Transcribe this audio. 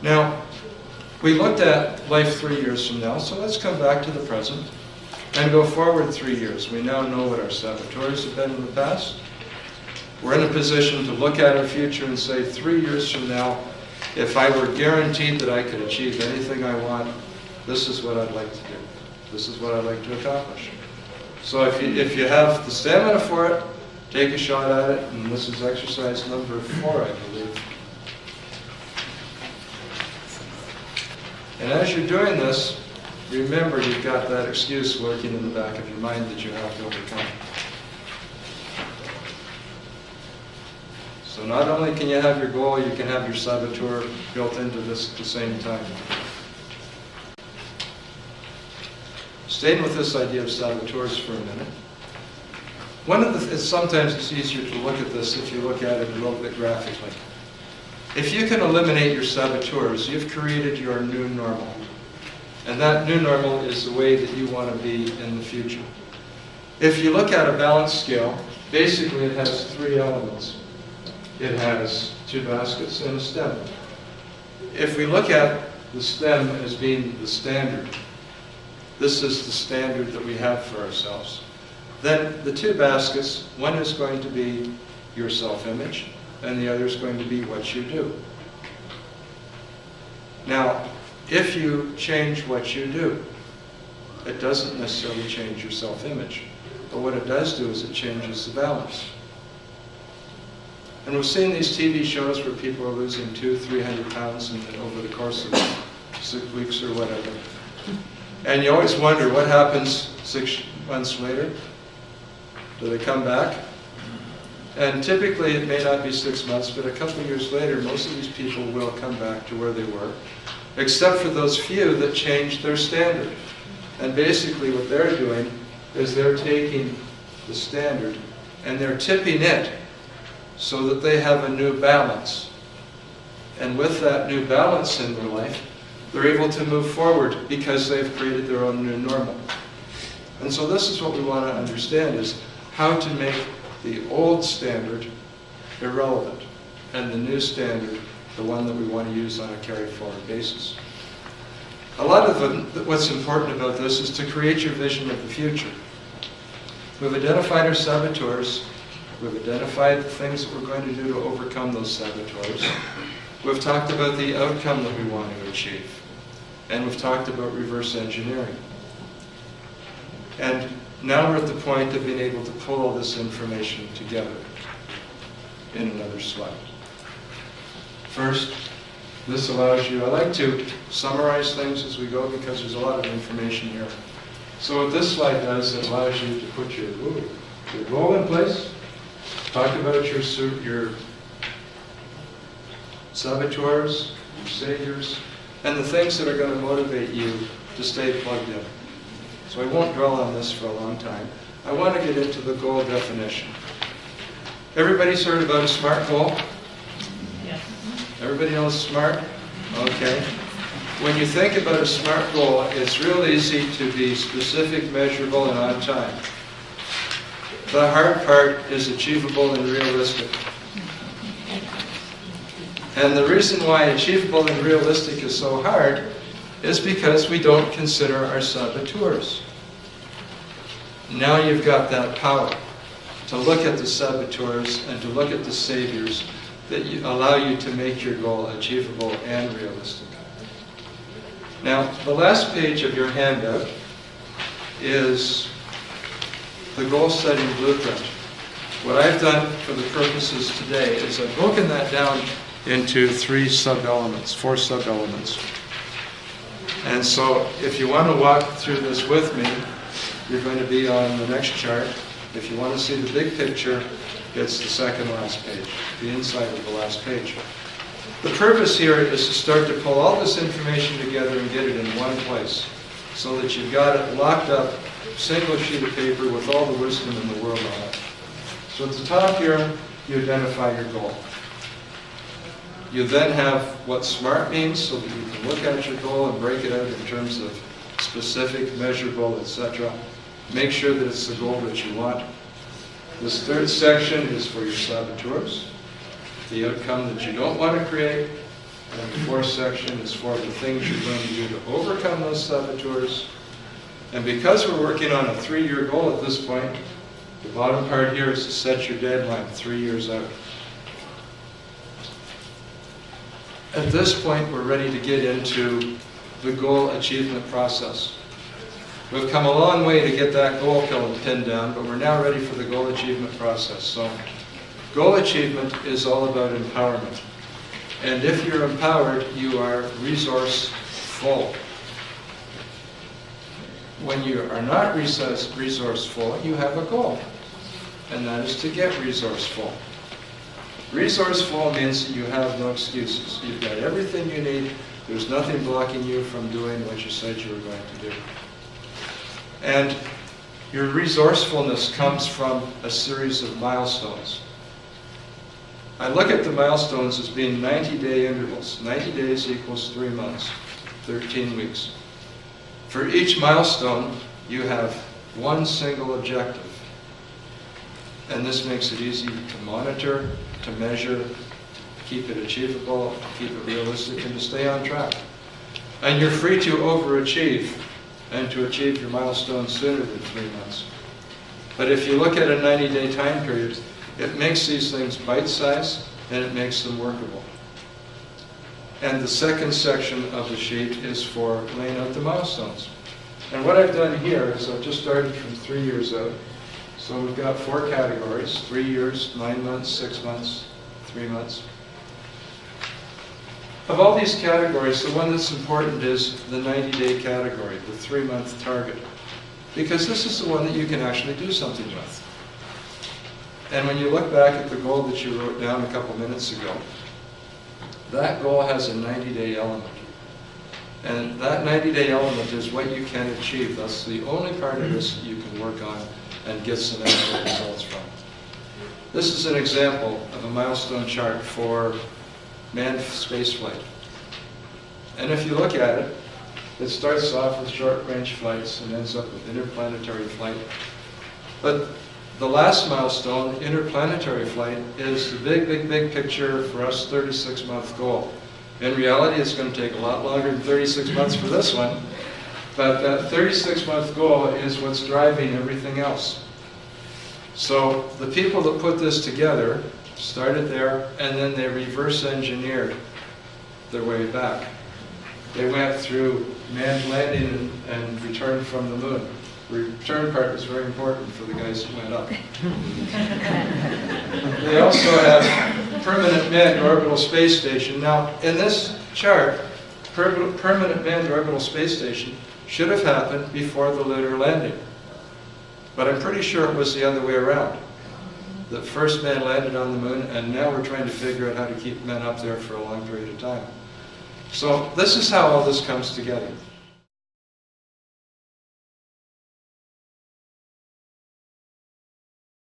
Now, we looked at life 3 years from now, so let's come back to the present and go forward 3 years. We now know what our saboteurs have been in the past. We're in a position to look at our future and say, 3 years from now, if I were guaranteed that I could achieve anything I want, this is what I'd like to do. This is what I'd like to accomplish. So if you have the stamina for it, take a shot at it, and this is exercise number 4, I believe. And as you're doing this, remember you've got that excuse working in the back of your mind that you have to overcome. So not only can you have your goal, you can have your saboteur built into this at the same time. Staying with this idea of saboteurs for a minute. Sometimes it's easier to look at this if you look at it a little bit graphically. If you can eliminate your saboteurs, you've created your new normal. And that new normal is the way that you want to be in the future. If you look at a balance scale, basically it has 3 elements. It has 2 baskets and a stem. If we look at the stem as being the standard, this is the standard that we have for ourselves. Then the 2 baskets, one is going to be your self-image, and the other is going to be what you do. Now, if you change what you do, it doesn't necessarily change your self-image. But what it does do is it changes the balance. And we've seen these TV shows where people are losing 200-300 pounds over the course of 6 weeks or whatever. And you always wonder what happens 6 months later. Do they come back? And typically it may not be 6 months, but a couple of years later, most of these people will come back to where they were, except for those few that changed their standard. And basically what they're doing is they're taking the standard and they're tipping it so that they have a new balance. And with that new balance in their life, they're able to move forward because they've created their own new normal. And so this is what we want to understand, is how to make the old standard irrelevant and the new standard the one that we want to use on a carry-forward basis. A lot of what's important about this is to create your vision of the future. We've identified our saboteurs. We've identified the things that we're going to do to overcome those saboteurs. We've talked about the outcome that we want to achieve. And we've talked about reverse engineering. And now we're at the point of being able to pull all this information together in another slide. First, this allows you, I like to summarize things as we go because there's a lot of information here. So what this slide does, it allows you to put your goal in place, talk about your saboteurs, your saviors, and the things that are going to motivate you to stay plugged in. So I won't dwell on this for a long time. I want to get into the goal definition. Everybody's heard about a SMART goal? Yes. Everybody knows SMART? Okay. When you think about a SMART goal, it's real easy to be specific, measurable, and on time. The hard part is achievable and realistic. And the reason why achievable and realistic is so hard is because we don't consider our saboteurs. Now you've got that power to look at the saboteurs and to look at the saviors that allow you to make your goal achievable and realistic. Now, the last page of your handout is the goal-setting blueprint. What I've done for the purposes today is I've broken that down into 4 sub-elements. And so if you want to walk through this with me, you're going to be on the next chart. If you want to see the big picture, it's the second last page, the inside of the last page. The purpose here is to start to pull all this information together and get it in one place so that you've got it locked up, single sheet of paper with all the wisdom in the world on it. So at the top here, you identify your goal. You then have what SMART means so that you can look at your goal and break it out in terms of specific, measurable, etc. Make sure that it's the goal that you want. This third section is for your saboteurs, the outcome that you don't want to create, And the fourth section is for the things you're going to do to overcome those saboteurs. And because we're working on a 3-year goal at this point, the bottom part here is to set your deadline 3 years out. At this point, we're ready to get into the goal achievement process. We've come a long way to get that goal pinned down, but we're now ready for the goal achievement process. So, goal achievement is all about empowerment. And if you're empowered, you are resourceful. When you are not resourceful, you have a goal, and that is to get resourceful. Resourceful means that you have no excuses. You've got everything you need. There's nothing blocking you from doing what you said you were going to do. And your resourcefulness comes from a series of milestones. I look at the milestones as being 90-day intervals. 90 days equals 3 months, 13 weeks. For each milestone, you have one single objective. And this makes it easy to monitor, to measure, to keep it achievable, to keep it realistic, and to stay on track. And you're free to overachieve and to achieve your milestone sooner than 3 months. But if you look at a 90-day time period, it makes these things bite-sized and it makes them workable. And the second section of the sheet is for laying out the milestones. And what I've done here is I've just started from 3 years out. So we've got 4 categories: 3 years, 9 months, 6 months, 3 months. Of all these categories, the one that's important is the 90-day category, the 3-month target. Because this is the one that you can actually do something with. And when you look back at the goal that you wrote down a couple minutes ago, that goal has a 90-day element. And that 90-day element is what you can achieve. That's the only part of this that you can work on and get some actual results from. This is an example of a milestone chart for manned spaceflight. And if you look at it, it starts off with short-range flights and ends up with interplanetary flight. But the last milestone, interplanetary flight, is the big picture for us 36-month goal. In reality, it's going to take a lot longer than 36 months for this one, but that 36-month goal is what's driving everything else. So the people that put this together started there, and then they reverse engineered their way back. They went through manned landing and return from the moon. The return part was very important for the guys who went up. They also have permanent manned orbital space station. Now, in this chart, permanent manned orbital space station should have happened before the lunar landing. But I'm pretty sure it was the other way around. The first man landed on the moon, and now we're trying to figure out how to keep men up there for a long period of time. So this is how all this comes together.